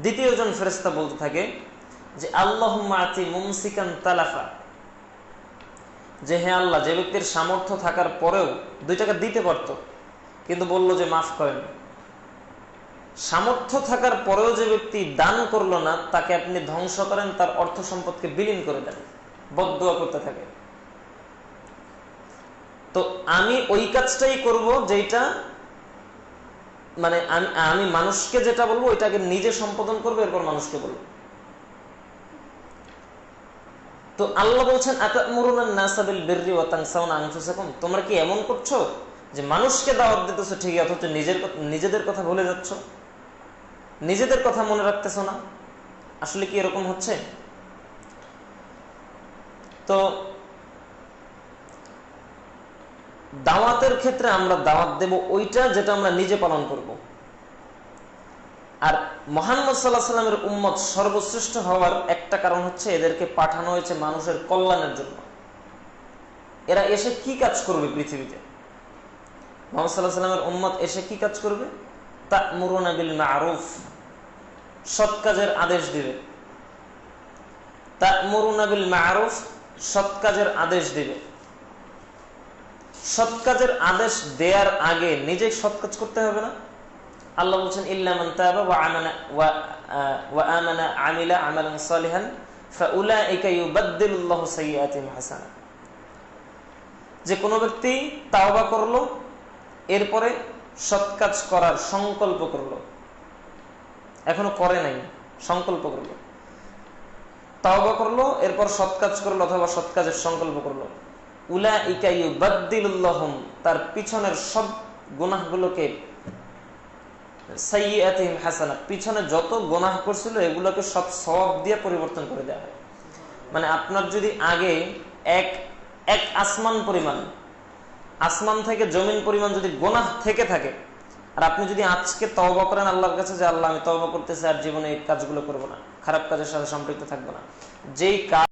দ্বিতীয় জন ফেরেশতা বলতে থাকে যে আল্লাহুম্মা আতি মুমসিকান তালাফা, যে হে আল্লাহ, যে ব্যক্তির সামর্থ্য থাকার পরেও 2 টাকা দিতে পারত কিন্তু বলল যে মাফ করেন, সামর্থ্য থাকার পরেও যে ব্যক্তি দান করলো না তাকে আপনি ধ্বংস করেন, তার অর্থ সম্পদকে বিলীন করে দেন, বদদুয়া করতে থাকে। তো আমি ওই কাজটাই করব যেটা মানে আমি মানুষকে যেটা বলবো ওইটাকে নিজে সম্পাদন করবো, এরপর মানুষকে বলবো। তো আল্লাহ বলছেন আতা'মুরুনান নাসা বিল বিররি ওয়া তানসাউনা আনফুসাকুম, তোমরা কি এমন করছো যে মানুষকে দাওয়াত দিতেছো ঠিকই অথচ নিজেদের কথা ভুলে যাচ্ছ, নিজেদের কথা মনে রাখতেছো না? আসলে কি এরকম হচ্ছে? তো দাওয়াতের ক্ষেত্রে আমরা দাওয়াত দেব ওইটা যেটা আমরা নিজে পালন করব। আর মুহাম্মদ সাল্লাল্লাহু আলাইহি ওয়াসাল্লামের উম্মত সর্বশ্রেষ্ঠ হওয়ার একটা কারণ হচ্ছে এদেরকে পাঠানো হয়েছে মানুষের কল্যাণের জন্য। এরা এসে কি কাজ করবে পৃথিবীতে? মুহাম্মদ সাল্লাল্লাহু আলাইহি ওয়াসাল্লামের উম্মত এসে কি কাজ করবে? তা'মুরুনা বিল মা'রুফ, সৎ কাজের আদেশ দিবে। তা'মুরুনা বিল মা'রুফ, সৎ কাজের আদেশ দিবে। সৎ কাজের আদেশ দেওয়ার আগে নিজে সৎ কাজ করতে হবে না? আল্লাহ বলছেন ইল্লা মান তাবা ওয়া আমানা আমিলা আমালান সালিহান ফাউলাইকা ইউবাদদিলুল্লাহু সাইয়্যাতিহিম হাসানাত, যে কোনো ব্যক্তি তাওবা করলো, এরপরে সৎ কাজ করার সংকল্প করলো, এখনো করে নাই, সংকল্প করলো, তাওবা করলো, এরপর সৎ কাজ করলো অথবা সৎ কাজের সংকল্প করলো, উলাইকা ইউবাদদিলুল্লাহুম, তার পিছনের সব গুনাহগুলোকে সাইয়্যাতিহিম হাসানাত, পিছনে যত গুনাহ করছিল এগুলোকে সব সওয়াব দিয়ে পরিবর্তন করে দেওয়া হয়। মানে আপনার যদি আগে এক আসমান পরিমাণ, আসমান থেকে জমিন পরিমাণ যদি গুনাহ থেকে থাকে, আর আপনি যদি আজকে তওবা করেন আল্লাহর কাছে যে আল্লাহ আমি তওবা করতেছি আর জীবনে এই কাজগুলো করব না, খারাপ কাজের সাথে সম্পৃক্ত থাকবো না, যেই কাজ